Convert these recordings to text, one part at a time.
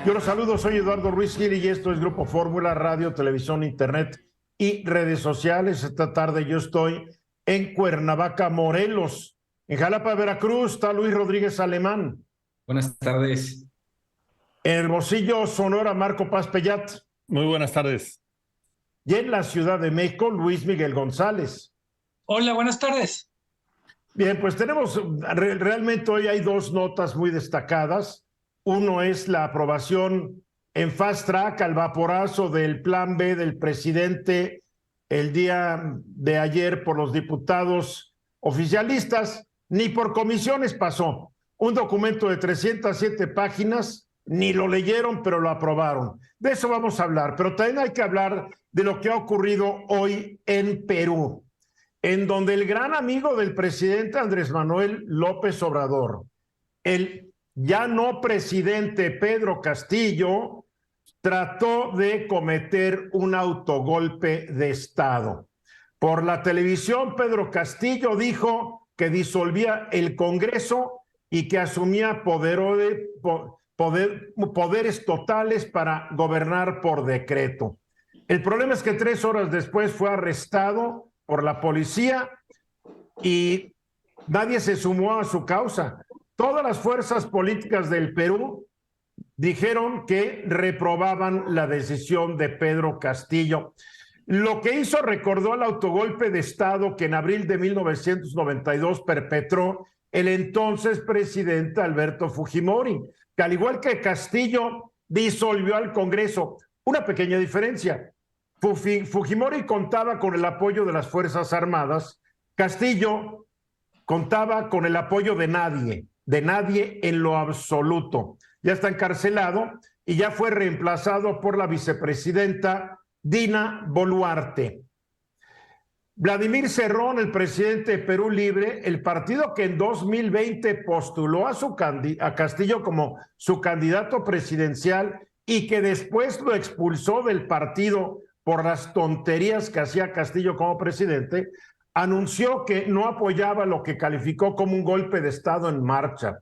Yo los saludo, soy Eduardo Ruiz Gil y esto es Grupo Fórmula, radio, televisión, internet y redes sociales. Esta tarde yo estoy en Cuernavaca, Morelos. En Jalapa, Veracruz, está Luis Rodríguez Alemán. Buenas tardes. En Hermosillo, Sonora, Marco Paz Pellat. Muy buenas tardes. Y en la Ciudad de México, Luis Miguel González. Hola, buenas tardes. Bien, pues tenemos, realmente hoy hay dos notas muy destacadas. Uno es la aprobación en fast track al vaporazo del plan B del presidente el día de ayer por los diputados oficialistas. Ni por comisiones pasó. Un documento de 307 páginas, ni lo leyeron, pero lo aprobaron. De eso vamos a hablar, pero también hay que hablar de lo que ha ocurrido hoy en Perú, en donde el gran amigo del presidente Andrés Manuel López Obrador, el ya no presidente Pedro Castillo, trató de cometer un autogolpe de Estado. Por la televisión, Pedro Castillo dijo que disolvía el Congreso y que asumía poderes totales para gobernar por decreto. El problema es que 3 horas después fue arrestado por la policía y nadie se sumó a su causa. Todas las fuerzas políticas del Perú dijeron que reprobaban la decisión de Pedro Castillo. Lo que hizo recordó al autogolpe de Estado que en abril de 1992 perpetró el entonces presidente Alberto Fujimori, que al igual que Castillo disolvió al Congreso. Una pequeña diferencia. Fujimori contaba con el apoyo de las Fuerzas Armadas. Castillo contaba con el apoyo de nadie en lo absoluto. Ya está encarcelado y ya fue reemplazado por la vicepresidenta Dina Boluarte. Vladimir Cerrón, el presidente de Perú Libre, el partido que en 2020 postuló a Castillo como su candidato presidencial y que después lo expulsó del partido por las tonterías que hacía Castillo como presidente, anunció que no apoyaba lo que calificó como un golpe de Estado en marcha.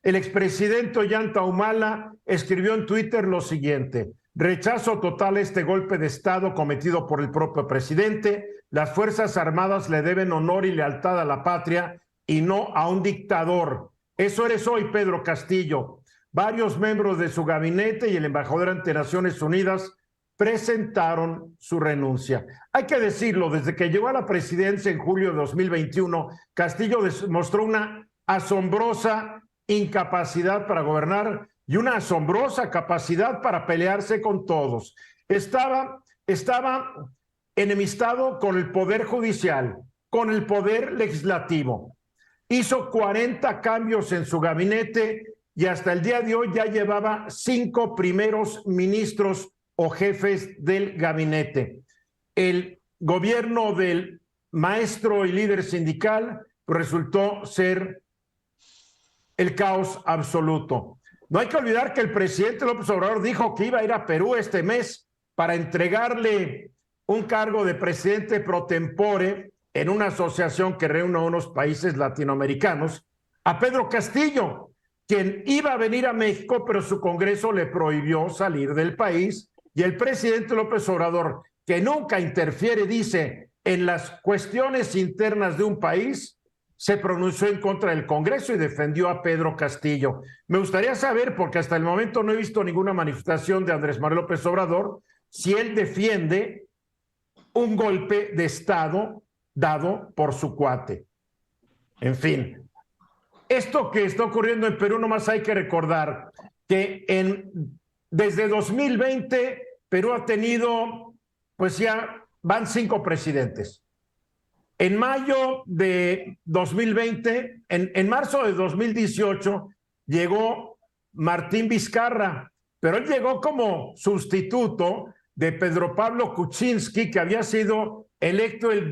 El expresidente Ollanta Humala escribió en Twitter lo siguiente: rechazo total a este golpe de Estado cometido por el propio presidente. Las Fuerzas Armadas le deben honor y lealtad a la patria y no a un dictador. Eso eres hoy, Pedro Castillo. Varios miembros de su gabinete y el embajador ante Naciones Unidas presentaron su renuncia. Hay que decirlo, desde que llegó a la presidencia en julio de 2021, Castillo demostró una asombrosa incapacidad para gobernar y una asombrosa capacidad para pelearse con todos. Estaba enemistado con el Poder Judicial, con el Poder Legislativo. Hizo 40 cambios en su gabinete y hasta el día de hoy ya llevaba 5 primeros ministros o jefes del gabinete. El gobierno del maestro y líder sindical resultó ser el caos absoluto. No hay que olvidar que el presidente López Obrador dijo que iba a ir a Perú este mes para entregarle un cargo de presidente pro tempore en una asociación que reúne a unos países latinoamericanos a Pedro Castillo, quien iba a venir a México, pero su Congreso le prohibió salir del país. Y el presidente López Obrador, que nunca interfiere, dice, en las cuestiones internas de un país, se pronunció en contra del Congreso y defendió a Pedro Castillo. Me gustaría saber, porque hasta el momento no he visto ninguna manifestación de Andrés Manuel López Obrador, si él defiende un golpe de Estado dado por su cuate. En fin, esto que está ocurriendo en Perú, nomás hay que recordar que desde 2020, Perú ha tenido, pues ya van 5 presidentes. En mayo de 2020, en marzo de 2018, llegó Martín Vizcarra, pero él llegó como sustituto de Pedro Pablo Kuczynski, que había sido electo el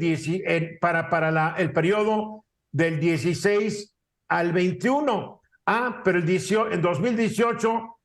periodo del 16 al 21. Pero en 2018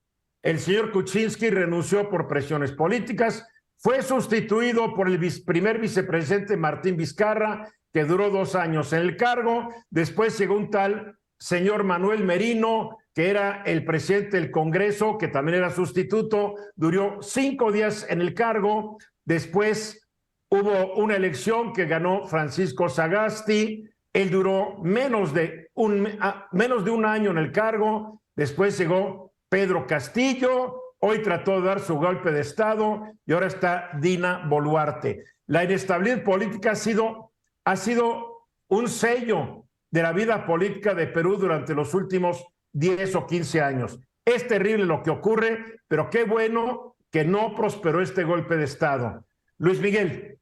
el señor Kuczynski renunció por presiones políticas, fue sustituido por el primer vicepresidente Martín Vizcarra, que duró 2 años en el cargo. Después llegó un tal señor Manuel Merino, que era el presidente del Congreso, que también era sustituto, duró 5 días en el cargo. Después hubo una elección que ganó Francisco Sagasti. Él duró menos de un año en el cargo. Después llegó Pedro Castillo. Hoy trató de dar su golpe de Estado y ahora está Dina Boluarte. La inestabilidad política ha sido un sello de la vida política de Perú durante los últimos 10 o 15 años. Es terrible lo que ocurre, pero qué bueno que no prosperó este golpe de Estado. Luis Miguel.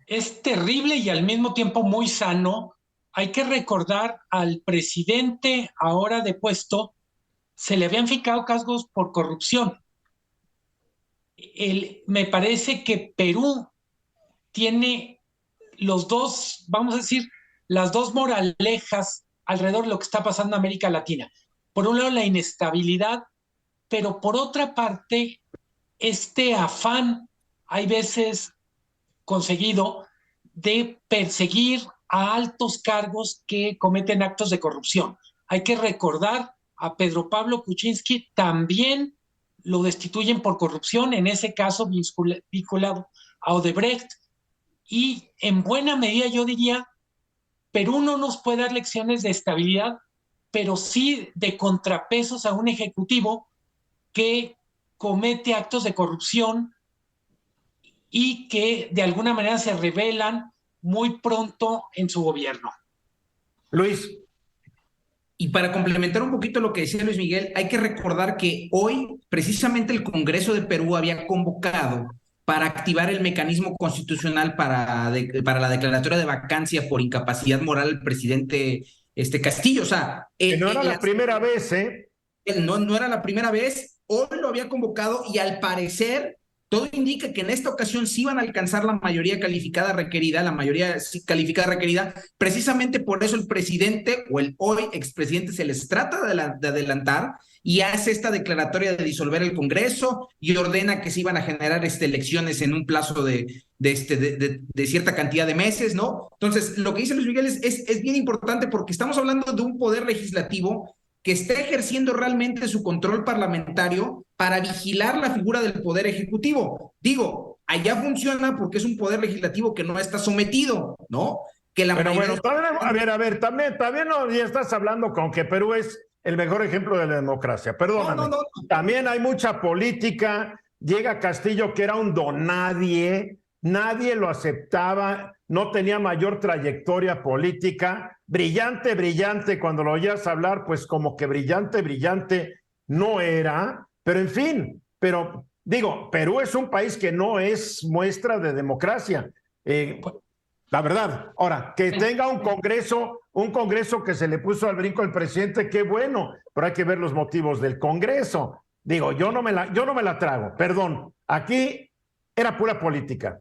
Es terrible y al mismo tiempo muy sano. Hay que recordar al presidente ahora depuesto, se le habían fijado cargos por corrupción. Me parece que Perú tiene los dos, vamos a decir, las dos moralejas alrededor de lo que está pasando en América Latina. Por un lado, la inestabilidad, pero por otra parte, este afán, hay veces conseguido, de perseguir a altos cargos que cometen actos de corrupción. Hay que recordar a Pedro Pablo Kuczynski, también lo destituyen por corrupción, en ese caso vinculado a Odebrecht, y en buena medida yo diría, Perú no nos puede dar lecciones de estabilidad, pero sí de contrapesos a un ejecutivo que comete actos de corrupción y que de alguna manera se revelan muy pronto en su gobierno. Luis. Y para complementar un poquito lo que decía Luis Miguel, hay que recordar que hoy precisamente el Congreso de Perú había convocado para activar el mecanismo constitucional para la declaratoria de vacancia por incapacidad moral al presidente Castillo. O sea, que no era la primera vez, ¿eh? No era la primera vez, hoy lo había convocado y al parecer todo indica que en esta ocasión sí van a alcanzar la mayoría calificada requerida, precisamente por eso el presidente o el hoy expresidente se les trata de adelantar y hace esta declaratoria de disolver el Congreso y ordena que se iban a generar elecciones en un plazo de cierta cantidad de meses, ¿no? Entonces, lo que dice Luis Miguel es bien importante porque estamos hablando de un poder legislativo que está ejerciendo realmente su control parlamentario para vigilar la figura del poder ejecutivo. Digo, allá funciona porque es un poder legislativo que no está sometido, ¿no? Que la bueno, también no, ya estás hablando con que Perú es el mejor ejemplo de la democracia. Perdóname. No. También hay mucha política. Llega Castillo, que era un donadie, nadie lo aceptaba, no tenía mayor trayectoria política. Brillante, cuando lo oías hablar, pues como que brillante no era, pero en fin, digo, Perú es un país que no es muestra de democracia, la verdad. Ahora, que tenga un congreso que se le puso al brinco al presidente, qué bueno, pero hay que ver los motivos del Congreso. Digo, yo no me la trago, perdón, aquí era pura política.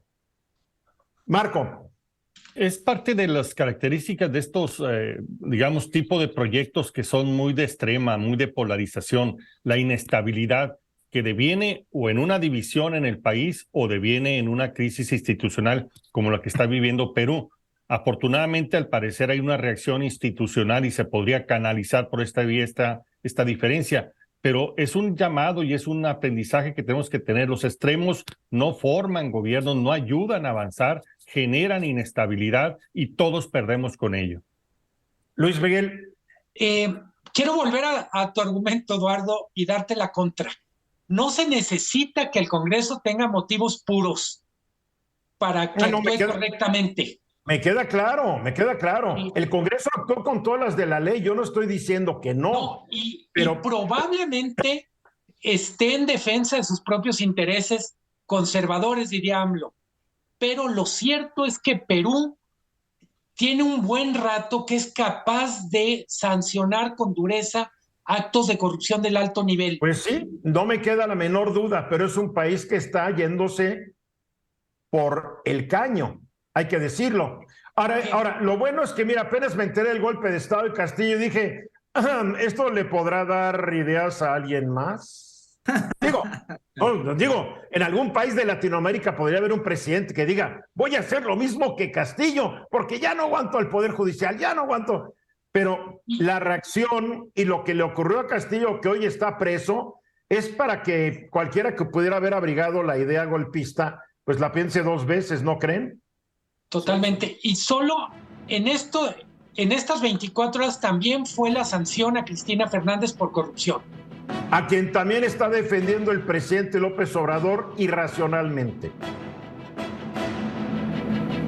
Marco. Es parte de las características de estos, digamos, tipo de proyectos que son muy de extrema, muy de polarización, la inestabilidad que deviene o en una división en el país o deviene en una crisis institucional como la que está viviendo Perú. Afortunadamente, al parecer hay una reacción institucional y se podría canalizar por esta vía esta diferencia, pero es un llamado y es un aprendizaje que tenemos que tener. Los extremos no forman gobiernos, no ayudan a avanzar, generan inestabilidad y todos perdemos con ello. Luis Miguel. Quiero volver a tu argumento, Eduardo, y darte la contra. No se necesita que el Congreso tenga motivos puros para que actúe correctamente. Me queda claro. Sí. El Congreso actuó con todas las de la ley, yo no estoy diciendo que no. Y probablemente esté en defensa de sus propios intereses conservadores, diría AMLO. Pero lo cierto es que Perú tiene un buen rato que es capaz de sancionar con dureza actos de corrupción del alto nivel. Pues sí, no me queda la menor duda, pero es un país que está yéndose por el caño, hay que decirlo. Ahora, lo bueno es que, mira, apenas me enteré del golpe de Estado de Castillo y dije, ¿esto le podrá dar ideas a alguien más? Digo, en algún país de Latinoamérica podría haber un presidente que diga, voy a hacer lo mismo que Castillo, porque ya no aguanto al Poder Judicial, ya no aguanto. Pero la reacción y lo que le ocurrió a Castillo, que hoy está preso, es para que cualquiera que pudiera haber abrigado la idea golpista, pues la piense dos veces, ¿no creen? Totalmente. Y solo en estas 24 horas también fue la sanción a Cristina Fernández por corrupción. A quien también está defendiendo el presidente López Obrador irracionalmente.